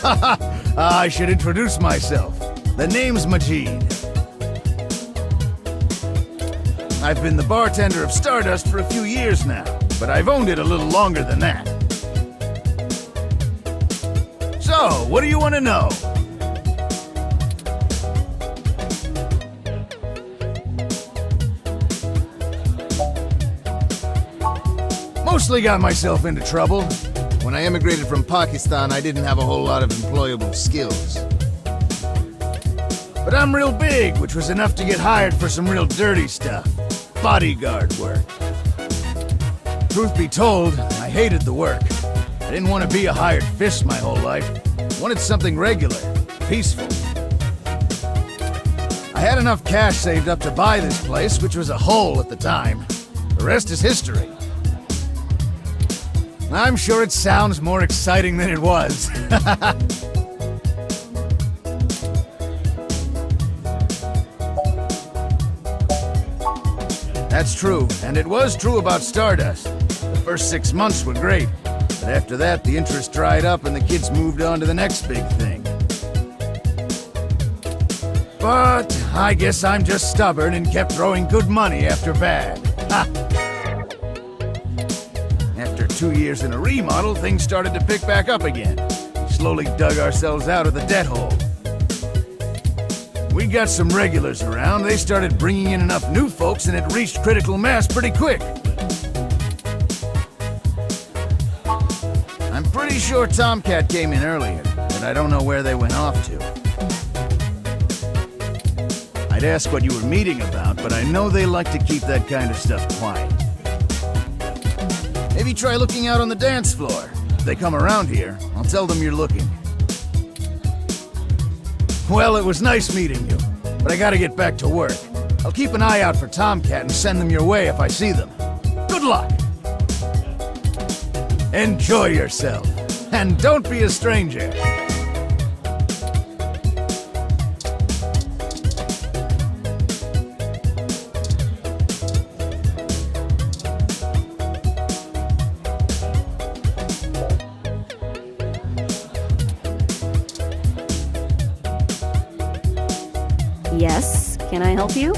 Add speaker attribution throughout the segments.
Speaker 1: I should introduce myself. The name's Majid. I've been the bartender of Stardust for a few years now, but I've owned it a little longer than that. So, what do you want to know? Mostly got myself into trouble. When I emigrated from Pakistan, I didn't have a whole lot of employable skills. But I'm real big, which was enough to get hired for some real dirty stuff. Bodyguard work. Truth be told, I hated the work. I didn't want to be a hired fish my whole life. I wanted something regular, peaceful. I had enough cash saved up to buy this place, which was a hole at the time. The rest is history. I'm sure it sounds more exciting than it was. That's true, and it was true about Stardust. The first 6 months were great, but after that, the interest dried up and the kids moved on to the next big thing. But I guess I'm just stubborn and kept throwing good money after bad. Ha! After 2 years in a remodel, things started to pick back up again. We slowly dug ourselves out of the debt hole. We got some regulars around, they started bringing in enough new folks and it reached critical mass pretty quick. I'm pretty sure Tomcat came in earlier, but I don't know where they went off to. I'd ask what you were meeting about, but I know they like to keep that kind of stuff quiet. Maybe try looking out on the dance floor. If they come around here, I'll tell them you're looking. Well, it was nice meeting you, but I gotta get back to work. I'll keep an eye out for Tomcat and send them your way if I see them. Good luck! Enjoy yourself, and don't be a stranger.
Speaker 2: Yes, can I help you?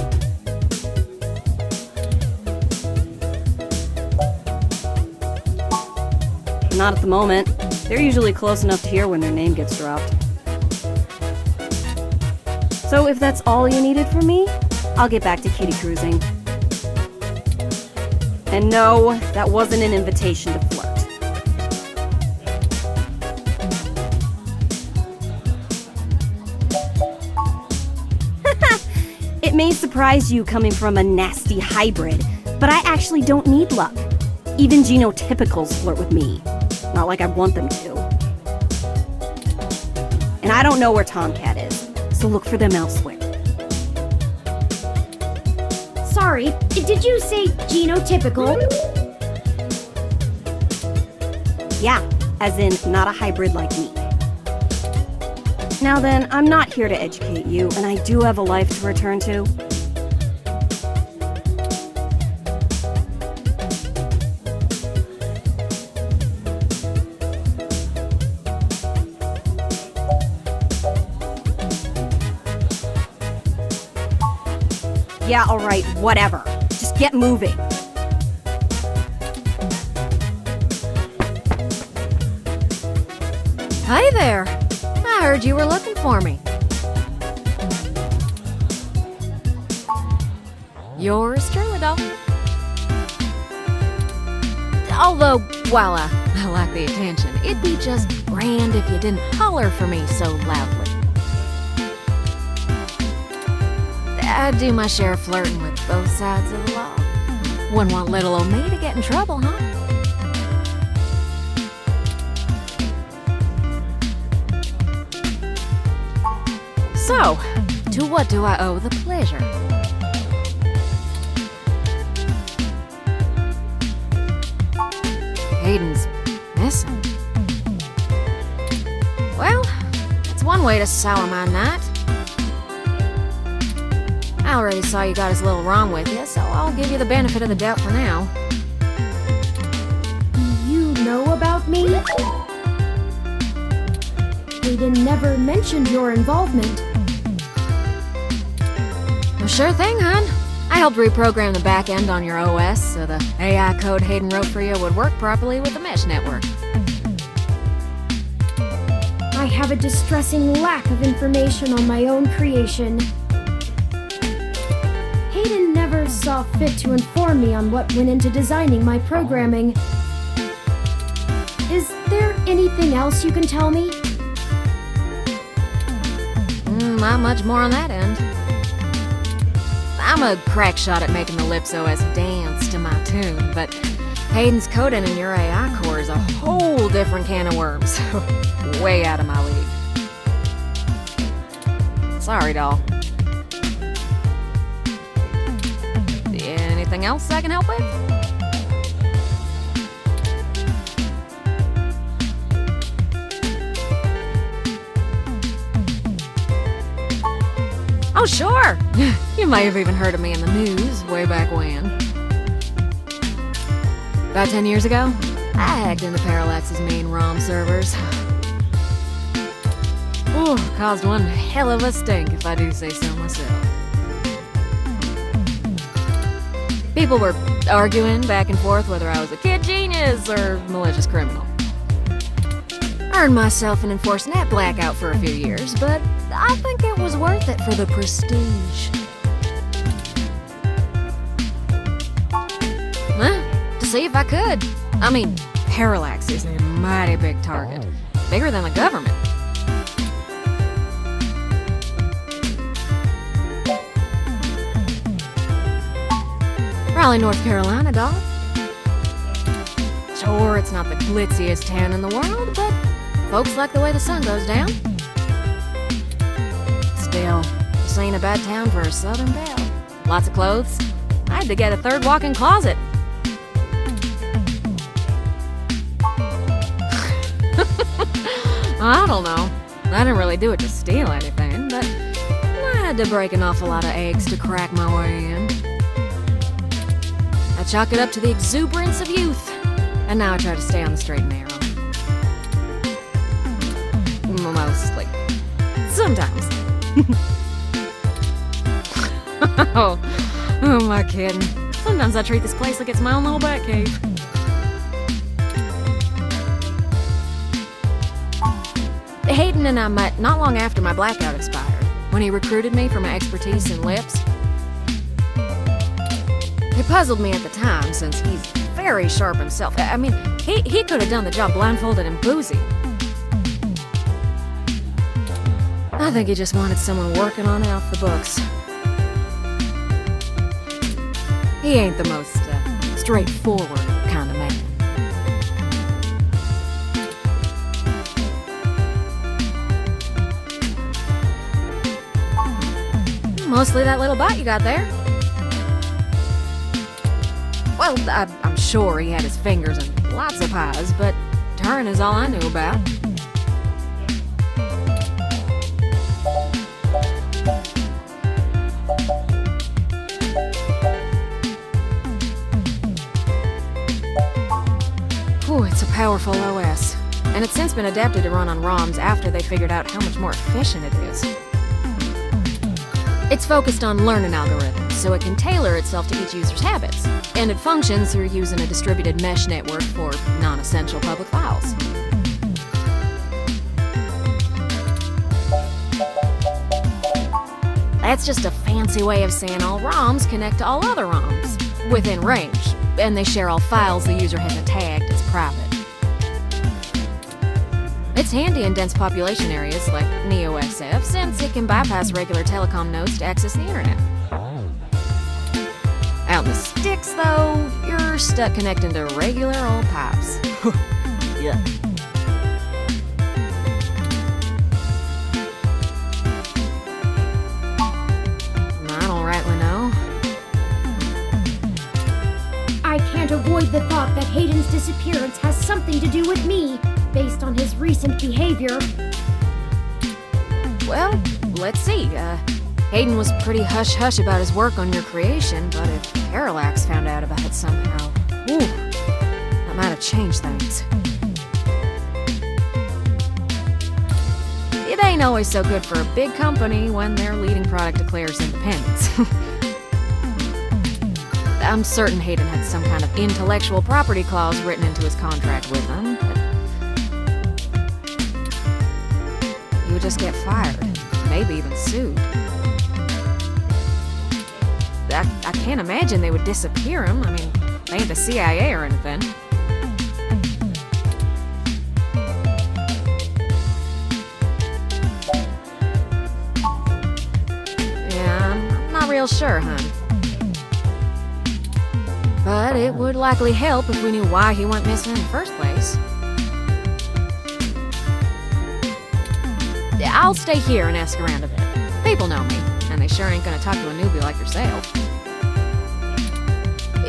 Speaker 2: Not at the moment. They're usually close enough to hear when their name gets dropped. So if that's all you needed from me, I'll get back to kitty cruising. And no, that wasn't an invitation to flirt. It may surprise you coming from a nasty hybrid, but I actually don't need luck. Even genotypicals flirt with me. Not like I want them to. And I don't know where Tomcat is, so look for them elsewhere.
Speaker 3: Sorry, did you say genotypical?
Speaker 2: Yeah, as in not a hybrid like me. Now then, I'm not here to educate you, and I do have a life to return to. Yeah, alright, whatever. Just get moving.
Speaker 4: Hi there. I heard you were looking for me. Yours truly, doll. Although, while I like the attention, it'd be just grand if you didn't holler for me so loudly. I do my share of flirting with both sides of the law. Wouldn't want little old me to get in trouble, huh? So, to what do I owe the pleasure? Hayden's missing. Well, that's one way to sour my night. I already saw you got as little wrong with you, so I'll give you the benefit of the doubt for now.
Speaker 3: You know about me? Hayden never mentioned your involvement.
Speaker 4: Well, sure thing, hon. I helped reprogram the back end on your OS so the AI code Hayden wrote for you would work properly with the mesh network.
Speaker 3: I have a distressing lack of information on my own creation. Hayden never saw fit to inform me on what went into designing my programming. Is there anything else you can tell me?
Speaker 4: Not much more on that end. I'm a crack shot at making the Lips OS dance to my tune, but Hayden's coding in your AI core is a whole different can of worms. Way out of my league. Sorry, doll. Anything else I can help with? Oh, sure! You may have even heard of me in the news way back when. About 10 years ago, I hacked into Parallax's main ROM servers. Ooh, caused one hell of a stink, if I do say so myself. People were arguing back and forth whether I was a kid genius or malicious criminal. Earned myself an enforced net blackout for a few years, but I think it was worth it for the prestige. To see if I could. I mean, Parallax is a mighty big target. Bigger than the government. Raleigh, North Carolina, dog. Sure, it's not the glitziest town in the world, but folks like the way the sun goes down. Still, this ain't a bad town for a southern belle. Lots of clothes. I had to get a third walk-in closet. I don't know. I didn't really do it to steal anything, but I had to break an awful lot of eggs to crack my way in. I chalk it up to the exuberance of youth, and now I try to stay on the straight and narrow. Mostly. Sometimes. Oh, who am I kidding? Sometimes I treat this place like it's my own little bat cave. Hayden and I met not long after my blackout expired, when he recruited me for my expertise in lips. It puzzled me at the time, since he's very sharp himself. I mean, he could have done the job blindfolded and boozy. I think he just wanted someone working on it off the books. He ain't the most straightforward kind of man. Mostly that little bot you got there. Well, I'm sure he had his fingers in lots of pies, but Turin is all I knew about. Ooh, it's a powerful OS, and it's since been adapted to run on ROMs after they figured out how much more efficient it is. It's focused on learning algorithms, so it can tailor itself to each user's habits, and it functions through using a distributed mesh network for non-essential public files. That's just a fancy way of saying all ROMs connect to all other ROMs, within range, and they share all files the user hasn't tagged as private. It's handy in dense population areas like NeoSF, since it can bypass regular telecom nodes to access the internet. Out in the sticks, though, you're stuck connecting to regular old pipes. Yeah. I don't rightly know.
Speaker 3: I can't avoid the thought that Hayden's disappearance has something to do with me, based on his recent behavior.
Speaker 4: Well, let's see. Hayden was pretty hush-hush about his work on your creation, but if Parallax found out about it somehow, that might have changed things. ain't always so good for a big company when their leading product declares independence. I'm certain Hayden had some kind of intellectual property clause written into his contract with them, but he would just get fired, maybe even sued. I can't imagine they would disappear him. I mean, they ain't the CIA or anything. Yeah, I'm not real sure, hon. But it would likely help if we knew why he went missing in the first place. I'll stay here and ask around a bit. People know me, and they sure ain't gonna talk to a newbie like yourself.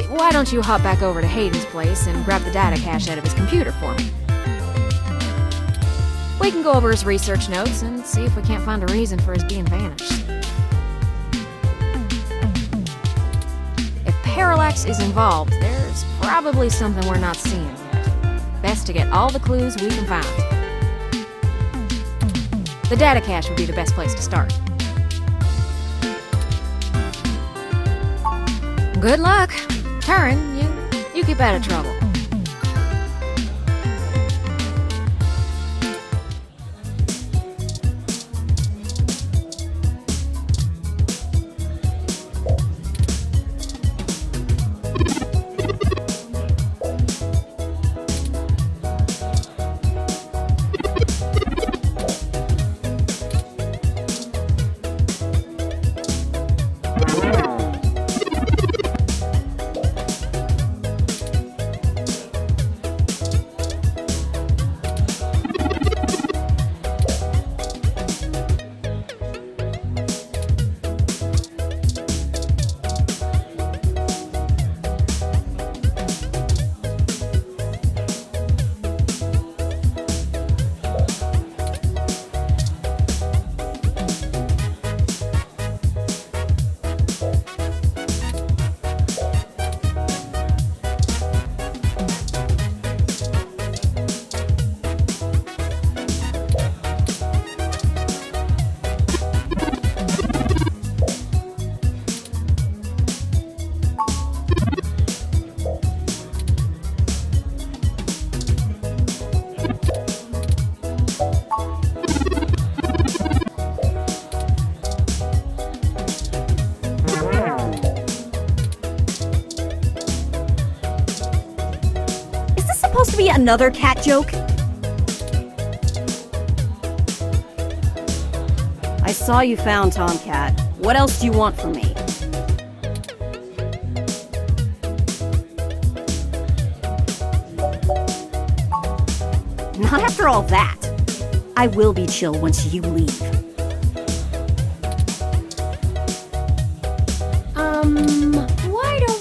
Speaker 4: Why don't you hop back over to Hayden's place and grab the data cache out of his computer for me? We can go over his research notes and see if we can't find a reason for his being vanished. If Parallax is involved, there's probably something we're not seeing yet. Best to get all the clues we can find. The data cache would be the best place to start. Good luck. Turn, you keep out of trouble.
Speaker 2: Supposed to be another cat joke? I saw you found Tomcat. What else do you want from me? Not after all that. I will be chill once you leave.
Speaker 3: Why don't...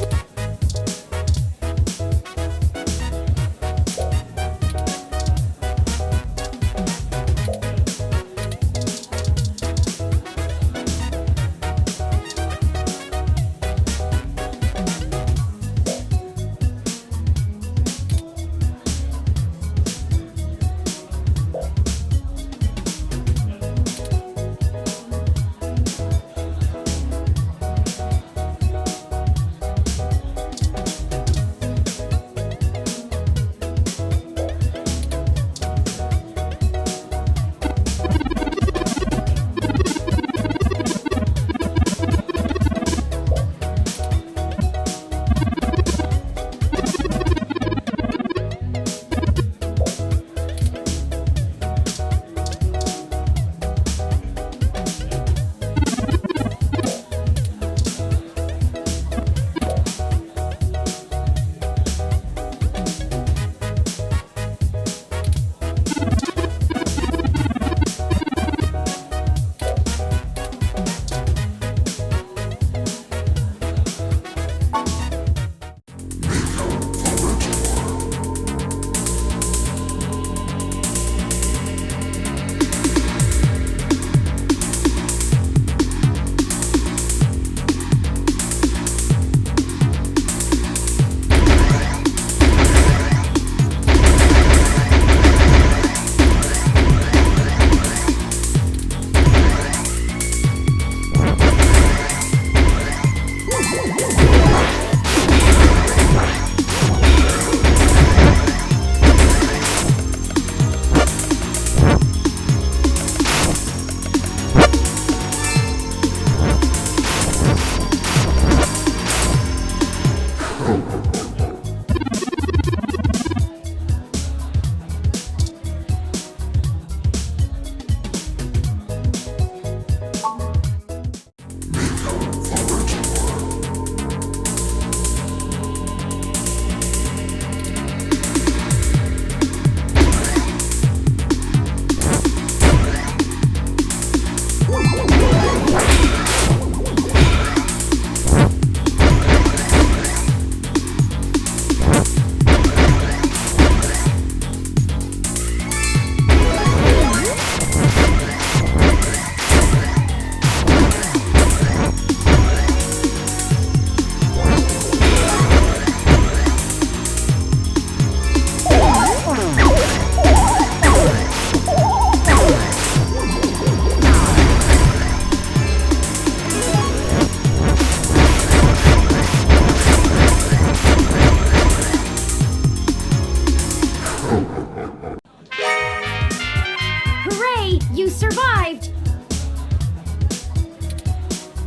Speaker 3: Hooray! You survived!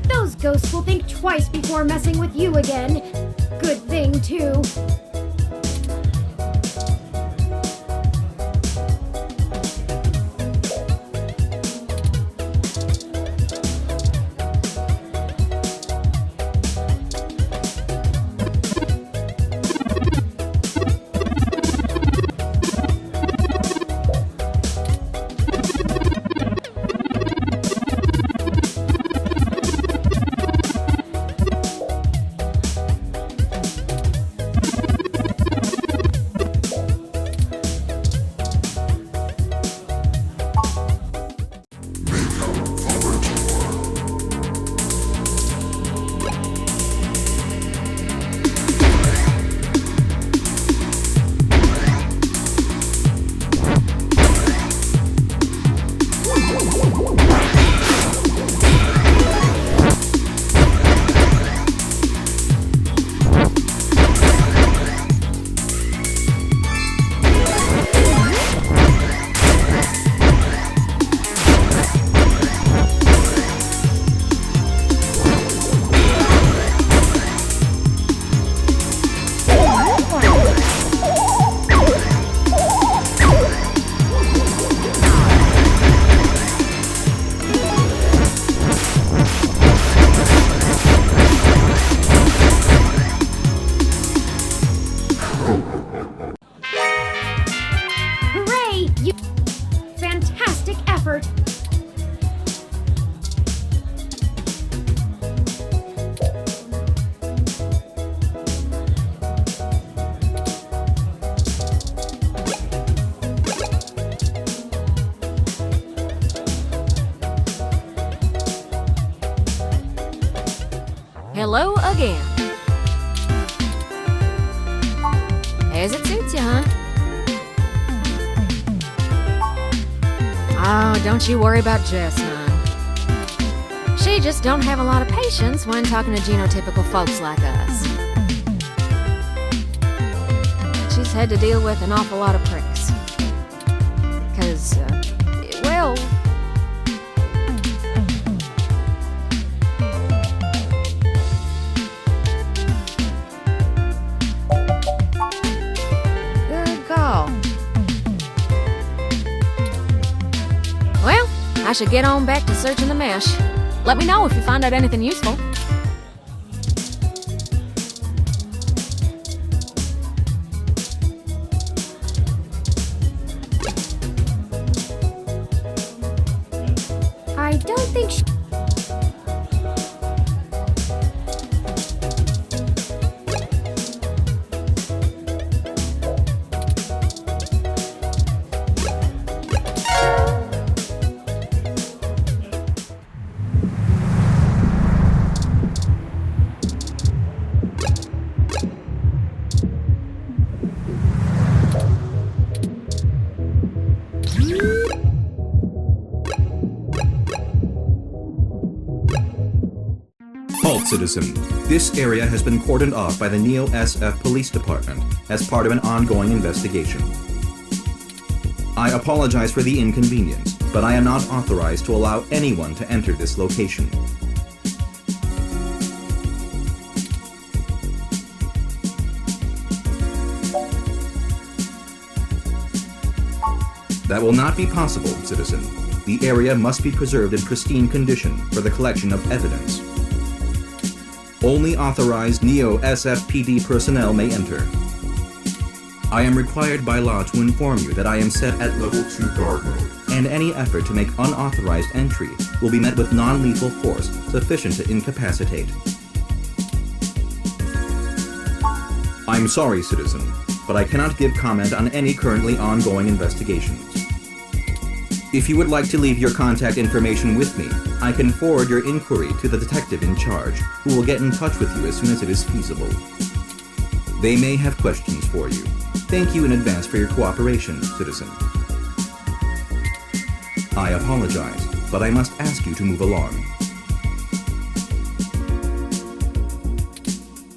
Speaker 3: Those ghosts will think twice before messing with you again. Good thing, too. Hooray! You... Fantastic effort!
Speaker 4: Hello again. As it suits you, huh? Oh, don't you worry about Jess, hon. She just don't have a lot of patience when talking to genotypical folks like us. She's had to deal with an awful lot of pricks. 'Cause, well... Good call. Well, I should get on back to searching the mesh. Let me know if you find out anything useful.
Speaker 3: I don't think she...
Speaker 5: Halt, citizen. This area has been cordoned off by the Neo-SF Police Department as part of an ongoing investigation. I apologize for the inconvenience, but I am not authorized to allow anyone to enter this location. That will not be possible, citizen. The area must be preserved in pristine condition for the collection of evidence. Only authorized Neo-SFPD personnel may enter. I am required by law to inform you that I am set at Level 2 guard mode, and any effort to make unauthorized entry will be met with non-lethal force sufficient to incapacitate. I'm sorry, citizen, but I cannot give comment on any currently ongoing investigations. If you would like to leave your contact information with me, I can forward your inquiry to the detective in charge, who will get in touch with you as soon as it is feasible. They may have questions for you. Thank you in advance for your cooperation, citizen. I apologize, but I must ask you to move along.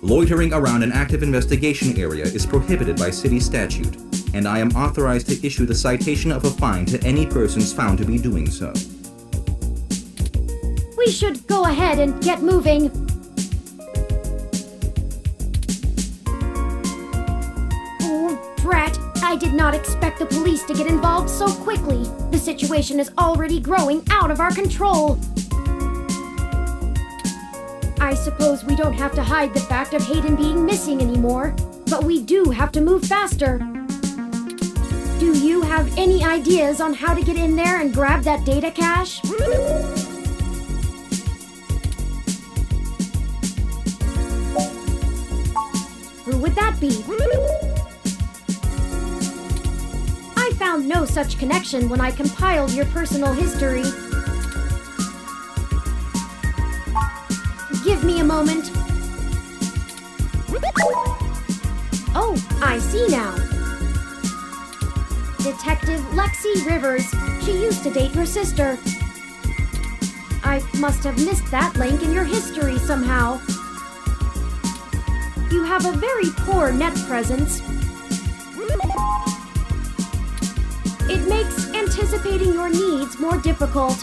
Speaker 5: Loitering around an active investigation area is prohibited by city statute. and I am authorized to issue the citation of a fine to any persons found to be doing so.
Speaker 3: We should go ahead and get moving. Oh, drat. I did not expect the police to get involved so quickly. The situation is already growing out of our control. I suppose we don't have to hide the fact of Hayden being missing anymore, but we do have to move faster. Do you have any ideas on how to get in there and grab that data cache? Who would that be? I found no such connection when I compiled your personal history. Give me a moment. Oh, I see now. Detective Lexi Rivers. She used to date your sister. I must have missed that link in your history somehow. You have a very poor net presence. It makes anticipating your needs more difficult.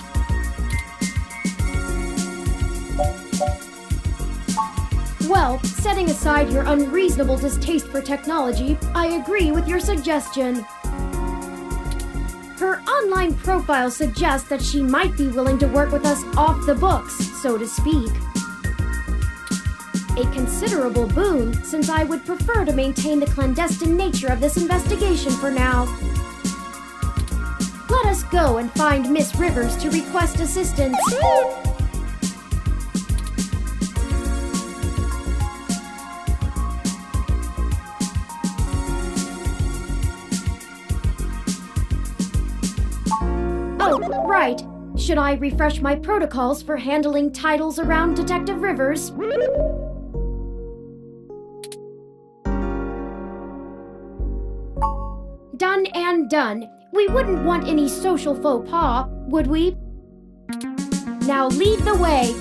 Speaker 3: Well, setting aside your unreasonable distaste for technology, I agree with your suggestion. Her online profile suggests that she might be willing to work with us off the books, so to speak. A considerable boon, since I would prefer to maintain the clandestine nature of this investigation for now. Let us go and find Miss Rivers to request assistance. Oh, right. Should I refresh my protocols for handling titles around Detective Rivers? Done and done. We wouldn't want any social faux pas, would we? Now lead the way.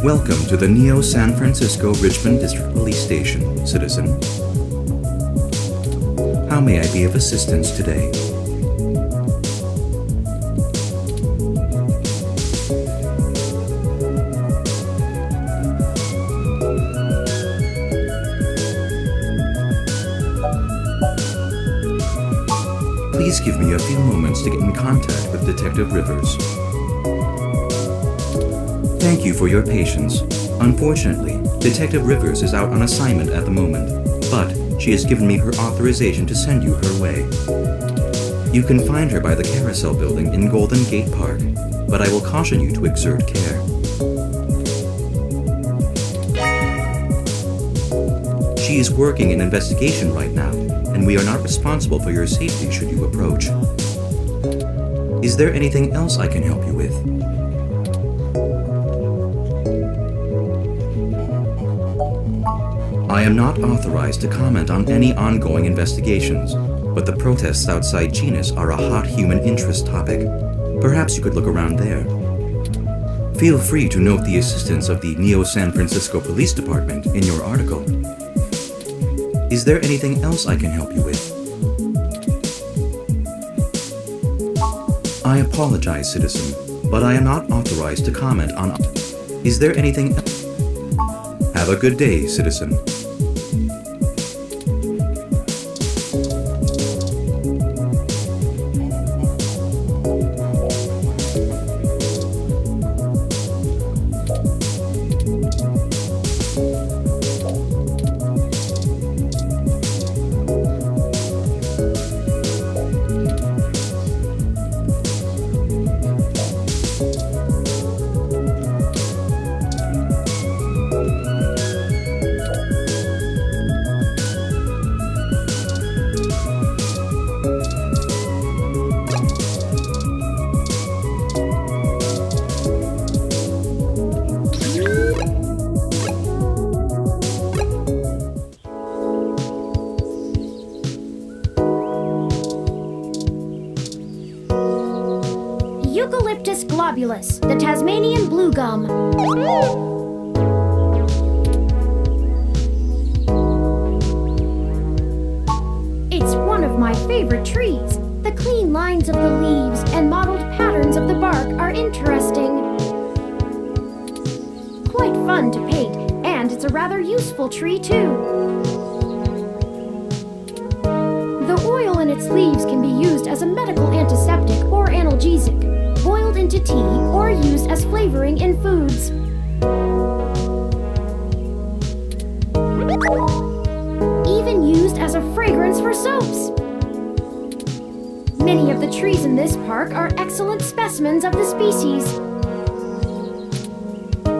Speaker 5: Welcome to the Neo San Francisco Richmond District Police Station, citizen. How may I be of assistance today? Please give me a few moments to get in contact with Detective Rivers. Thank you for your patience. Unfortunately, Detective Rivers is out on assignment at the moment, but she has given me her authorization to send you her way. You can find her by the Carousel Building in Golden Gate Park, but I will caution you to exert care. She is working an investigation right now, and we are not responsible for your safety should you approach. Is there anything else I can help you with? I am not authorized to comment on any ongoing investigations, but the protests outside Genus are a hot human interest topic. Perhaps you could look around there. Feel free to note the assistance of the Neo San Francisco Police Department in your article. Is there anything else I can help you with? I apologize, citizen, but I am not authorized to comment on... Is there anything else? Have a good day, citizen.
Speaker 3: globulus, the Tasmanian blue gum. It's one of my favorite trees. The clean lines of the leaves and mottled patterns of the bark are interesting. Quite fun to paint, and it's a rather useful tree too. The oil in its leaves can be used as a medical antiseptic or analgesic, boiled into tea, or used as flavoring in foods. Even used as a fragrance for soaps. Many of the trees in this park are excellent specimens of the species.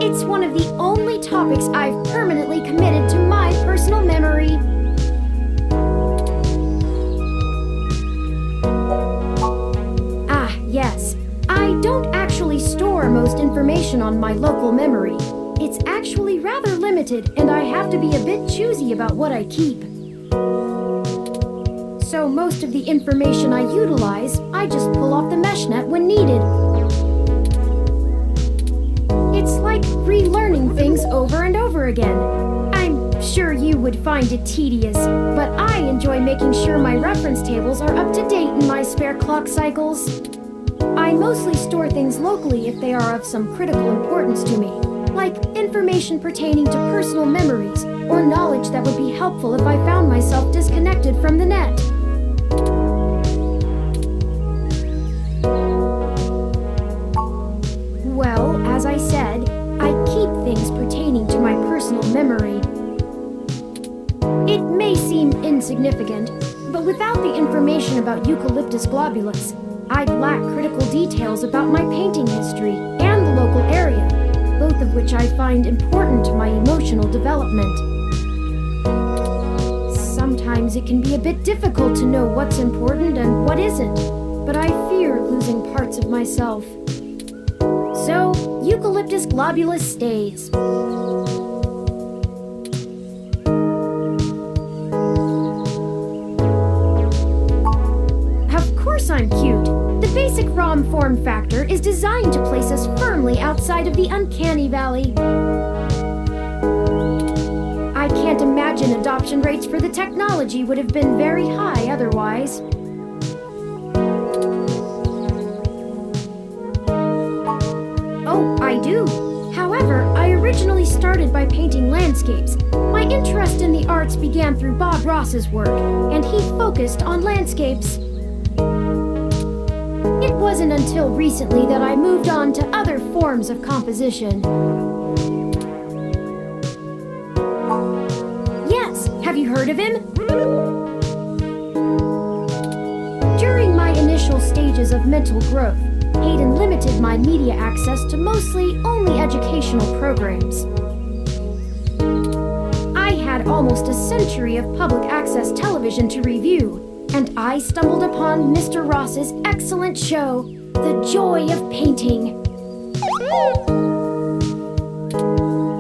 Speaker 3: It's one of the only topics I've permanently committed to my personal memory. Yes, I don't actually store most information on my local memory. It's actually rather limited, and I have to be a bit choosy about what I keep. So most of the information I utilize, I just pull off the mesh net when needed. It's like relearning things over and over again. I'm sure you would find it tedious, but I enjoy making sure my reference tables are up to date in my spare clock cycles. I mostly store things locally if they are of some critical importance to me, like information pertaining to personal memories or knowledge that would be helpful if I found myself disconnected from the net. Well, as I said, I keep things pertaining to my personal memory. It may seem insignificant, but without the information about Eucalyptus globulus, I'd lack critical details about my painting history and the local area, both of which I find important to my emotional development. Sometimes it can be a bit difficult to know what's important and what isn't, but I fear losing parts of myself. So, Eucalyptus globulus stays. Of course I'm cute. The basic ROM form factor is designed to place us firmly outside of the uncanny valley. I can't imagine adoption rates for the technology would have been very high otherwise. Oh, I do. However, I originally started by painting landscapes. My interest in the arts began through Bob Ross's work, and he focused on landscapes. It wasn't until recently that I moved on to other forms of composition. Yes, have you heard of him? During my initial stages of mental growth, Hayden limited my media access to mostly only educational programs. I had almost a century of public access television to review, and I stumbled upon Mr. Ross's excellent show, The Joy of Painting.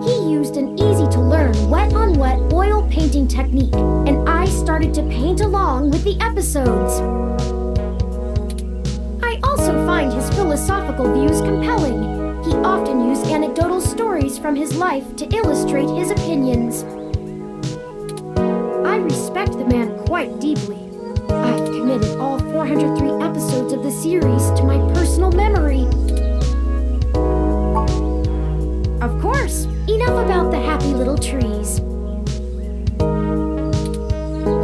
Speaker 3: He used an easy-to-learn wet-on-wet oil painting technique, and I started to paint along with the episodes. I also find his philosophical views compelling. He often used anecdotal stories from his life to illustrate his opinions. I respect the man quite deeply. I've committed all 403 episodes of the series to my personal memory. Of course, enough about the happy little trees.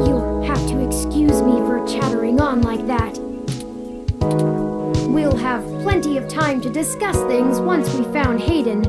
Speaker 3: You'll have to excuse me for chattering on like that. We'll have plenty of time to discuss things once we found Hayden.